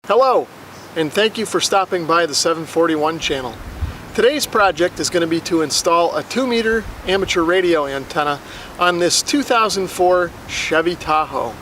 Hello, and thank you for stopping by the 741 channel. Today's project is going to be to install a 2-meter amateur radio antenna on this 2004 Chevy Tahoe.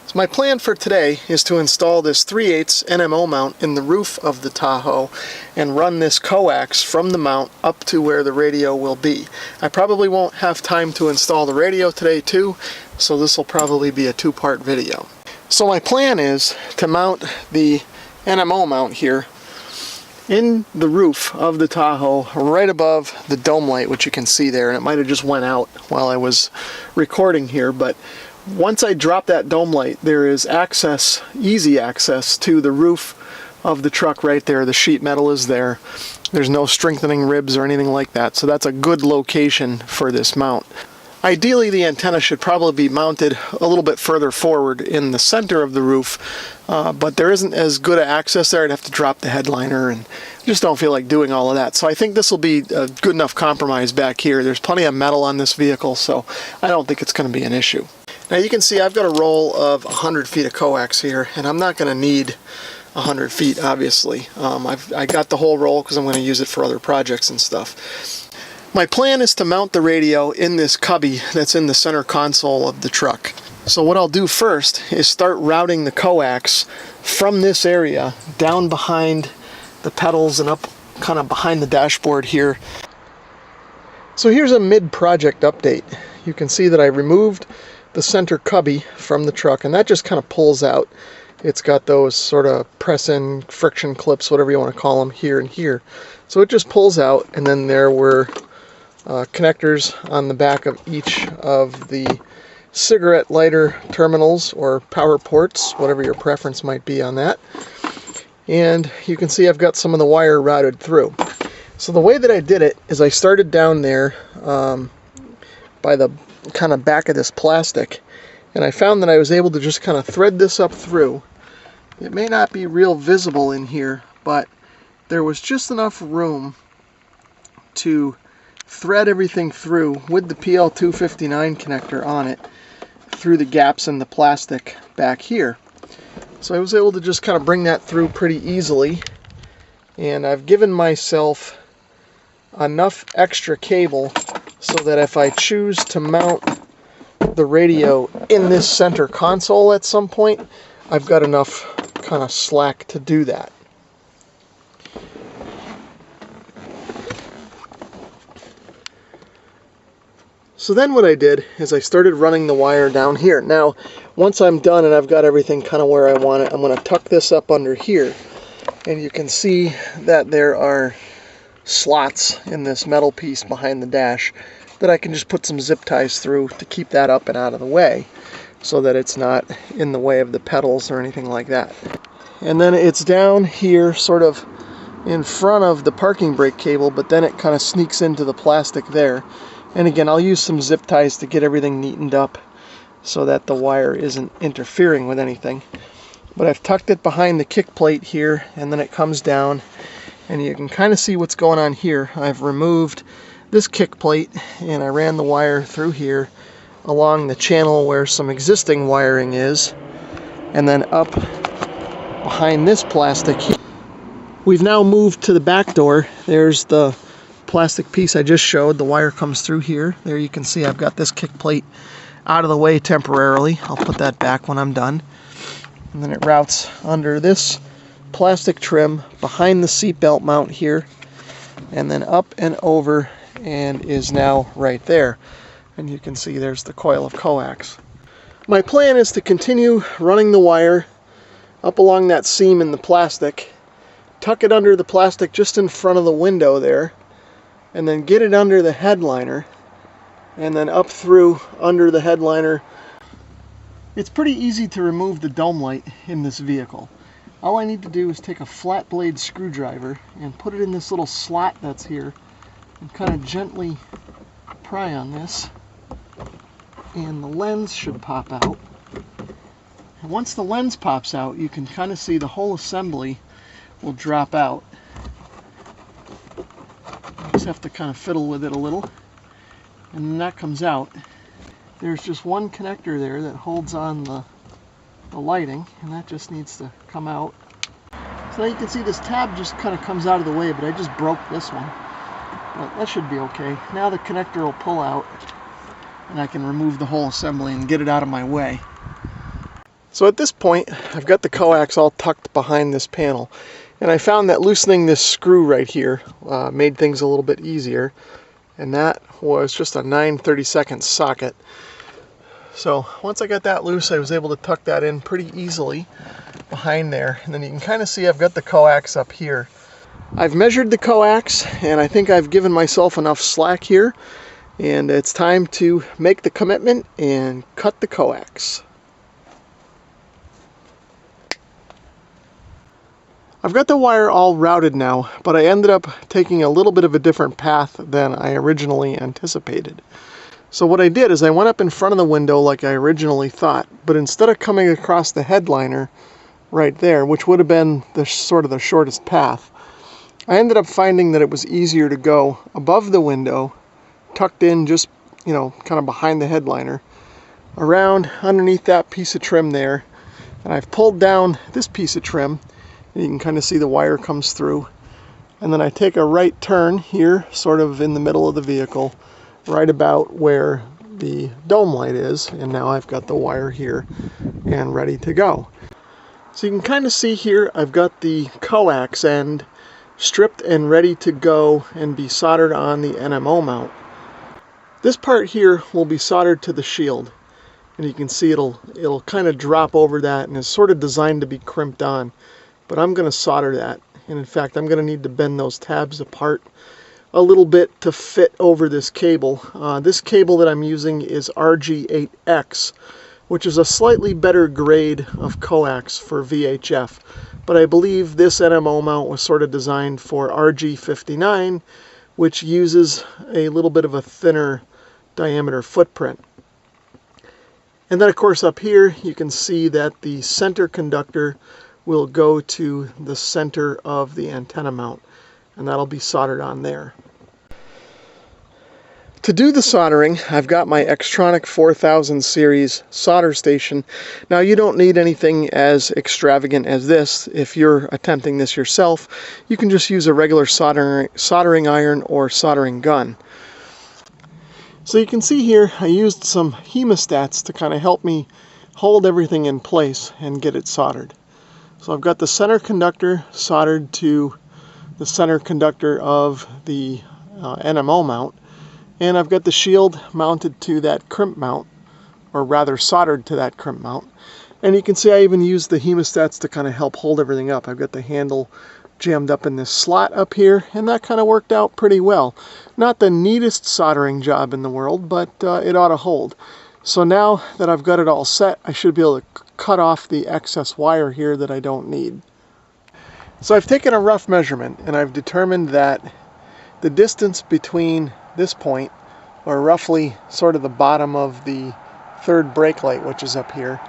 So my plan for today is to install this 3/8 NMO mount in the roof of the Tahoe and run this coax from the mount up to where the radio will be. I probably won't have time to install the radio today too, so this will probably be a two-part video. So my plan is to mount the NMO mount here in the roof of the Tahoe right above the dome light, which you can see there, and it might have just went out while I was recording here, but once I drop that dome light, there is access, easy access to the roof of the truck right there. The sheet metal is there. There's no strengthening ribs or anything like that, so that's a good location for this mount. Ideally, the antenna should probably be mounted a little bit further forward in the center of the roof, but there isn't as good an access there. I'd have to drop the headliner, and I just don't feel like doing all of that. So I think this will be a good enough compromise back here. There's plenty of metal on this vehicle, so I don't think it's going to be an issue. Now you can see I've got a roll of 100 feet of coax here, and I'm not going to need 100 feet, obviously. I got the whole roll because I'm going to use it for other projects and stuff. My plan is to mount the radio in this cubby that's in the center console of the truck. So what I'll do first is start routing the coax from this area down behind the pedals and up kind of behind the dashboard here. So here's a mid-project update. You can see that I removed the center cubby from the truck, and that just kind of pulls out. It's got those sort of press-in friction clips, whatever you want to call them, here and here. So it just pulls out, and then there were connectors on the back of each of the cigarette lighter terminals or power ports, whatever your preference might be on that. And you can see I've got some of the wire routed through. So the way that I did it is I started down there by the kind of back of this plastic, and I found that I was able to just kind of thread this up through. It may not be real visible in here, but there was just enough room to thread everything through with the PL259 connector on it through the gaps in the plastic back here. So I was able to just kind of bring that through pretty easily, and I've given myself enough extra cable so that if I choose to mount the radio in this center console at some point, I've got enough kind of slack to do that. So then what I did is I started running the wire down here. Now, once I'm done and I've got everything kind of where I want it, I'm going to tuck this up under here. And you can see that there are slots in this metal piece behind the dash that I can just put some zip ties through to keep that up and out of the way so that it's not in the way of the pedals or anything like that. And then it's down here sort of in front of the parking brake cable, but then it kind of sneaks into the plastic there. And again, I'll use some zip ties to get everything neatened up so that the wire isn't interfering with anything. But I've tucked it behind the kick plate here, and then it comes down, and you can kind of see what's going on here. I've removed this kick plate, and I ran the wire through here along the channel where some existing wiring is, and then up behind this plastic here. We've now moved to the back door. There's the plastic piece I just showed. The wire comes through here. There you can see I've got this kick plate out of the way temporarily. I'll put that back when I'm done. And then it routes under this plastic trim behind the seatbelt mount here, and then up and over, and is now right there. And you can see there's the coil of coax. My plan is to continue running the wire up along that seam in the plastic, tuck it under the plastic just in front of the window there, and then get it under the headliner, and then up through under the headliner. It's pretty easy to remove the dome light in this vehicle. All I need to do is take a flat blade screwdriver and put it in this little slot that's here, and kind of gently pry on this, and the lens should pop out. And once the lens pops out, you can kind of see the whole assembly will drop out. Just have to kind of fiddle with it a little, and then that comes out. There's just one connector there that holds on the lighting, and that just needs to come out. So now you can see this tab just kind of comes out of the way, but I just broke this one. But that should be okay. Now the connector will pull out and I can remove the whole assembly and get it out of my way. So at this point, I've got the coax all tucked behind this panel. And I found that loosening this screw right here made things a little bit easier. And that was just a 9/32 socket. So once I got that loose, I was able to tuck that in pretty easily behind there. And then you can kind of see I've got the coax up here. I've measured the coax, and I think I've given myself enough slack here. And it's time to make the commitment and cut the coax. I've got the wire all routed now, but I ended up taking a little bit of a different path than I originally anticipated. So what I did is I went up in front of the window like I originally thought, but instead of coming across the headliner right there, which would have been the sort of the shortest path, I ended up finding that it was easier to go above the window, tucked in just, you know, kind of behind the headliner, around underneath that piece of trim there, and I've pulled down this piece of trim. You can kind of see the wire comes through, and then I take a right turn here, sort of in the middle of the vehicle, right about where the dome light is, and now I've got the wire here and ready to go. So you can kind of see here I've got the coax end stripped and ready to go and be soldered on the NMO mount. This part here will be soldered to the shield, and you can see it'll kind of drop over that and is sort of designed to be crimped on. But I'm going to solder that, and in fact I'm going to need to bend those tabs apart a little bit to fit over this cable. This cable that I'm using is RG8X, which is a slightly better grade of coax for VHF, but I believe this NMO mount was sort of designed for RG59, which uses a little bit of a thinner diameter footprint. And then of course up here you can see that the center conductor will go to the center of the antenna mount, and that'll be soldered on there. To do the soldering, I've got my Xtronic 4000 series solder station. Now you don't need anything as extravagant as this. If you're attempting this yourself, you can just use a regular soldering iron or soldering gun. So you can see here I used some hemostats to kind of help me hold everything in place and get it soldered. So I've got the center conductor soldered to the center conductor of the NMO mount, and I've got the shield mounted to that crimp mount, or rather soldered to that crimp mount. And you can see I even used the hemostats to kind of help hold everything up. I've got the handle jammed up in this slot up here, and that kind of worked out pretty well. Not the neatest soldering job in the world, but it ought to hold. So now that I've got it all set, I should be able to cut off the excess wire here that I don't need. So I've taken a rough measurement, and I've determined that the distance between this point, or roughly sort of the bottom of the third brake light, which is up here,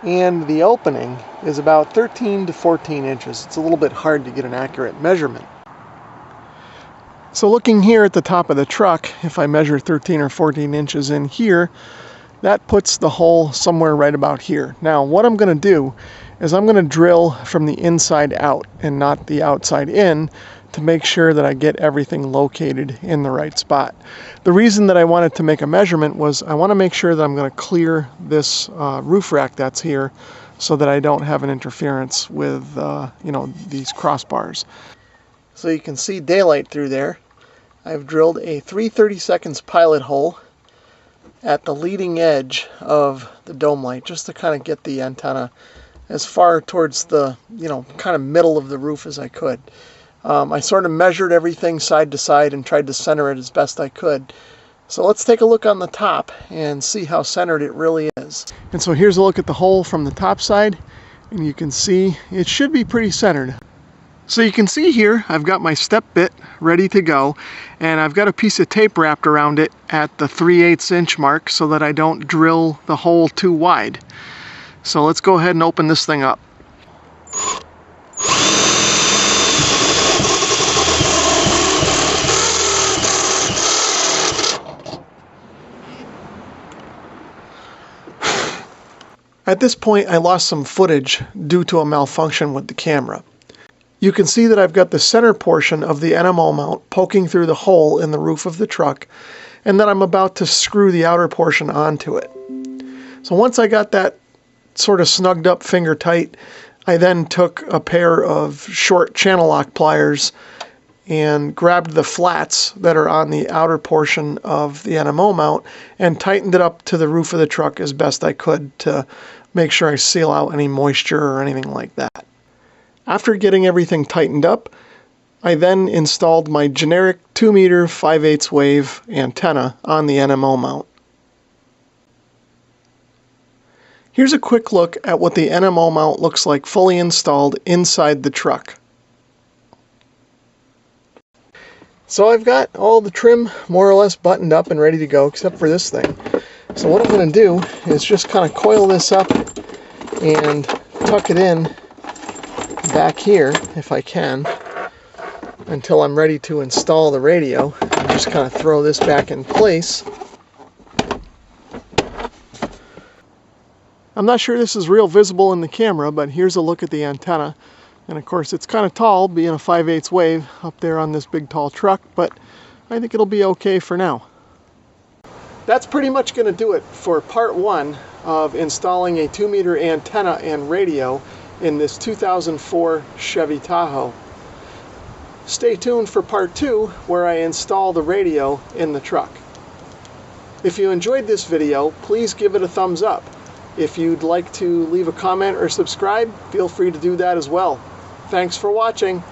and the opening is about 13 to 14 inches. It's a little bit hard to get an accurate measurement. So looking here at the top of the truck, if I measure 13 or 14 inches in here, that puts the hole somewhere right about here. Now what I'm going to do is I'm going to drill from the inside out and not the outside in to make sure that I get everything located in the right spot. The reason that I wanted to make a measurement was I want to make sure that I'm going to clear this roof rack that's here so that I don't have an interference with these crossbars. So you can see daylight through there. I've drilled a 3/32 pilot hole at the leading edge of the dome light just to kind of get the antenna as far towards the kind of middle of the roof as I could. I sort of measured everything side to side and tried to center it as best I could. So let's take a look on the top and see how centered it really is. And so here's a look at the hole from the top side, and you can see it should be pretty centered. So you can see here I've got my step bit ready to go, and I've got a piece of tape wrapped around it at the 3/8 inch mark so that I don't drill the hole too wide. So let's go ahead and open this thing up. At this point I lost some footage due to a malfunction with the camera. You can see that I've got the center portion of the NMO mount poking through the hole in the roof of the truck, and that I'm about to screw the outer portion onto it. So once I got that sort of snugged up finger tight, I then took a pair of short channel lock pliers and grabbed the flats that are on the outer portion of the NMO mount and tightened it up to the roof of the truck as best I could to make sure I seal out any moisture or anything like that. After getting everything tightened up, I then installed my generic 2 meter 5/8 wave antenna on the NMO mount. Here's a quick look at what the NMO mount looks like fully installed inside the truck. So I've got all the trim more or less buttoned up and ready to go except for this thing. So what I'm going to do is just kind of coil this up and tuck it in back here if I can until I'm ready to install the radio. And just kind of throw this back in place. I'm not sure this is real visible in the camera, but here's a look at the antenna. And of course it's kind of tall, being a 5/8 wave up there on this big tall truck, but I think it'll be okay for now. That's pretty much going to do it for part one of installing a 2 meter antenna and radio in this 2004 Chevy Tahoe. Stay tuned for part two, where I install the radio in the truck. If you enjoyed this video, please give it a thumbs up. If you'd like to leave a comment or subscribe, feel free to do that as well. Thanks for watching.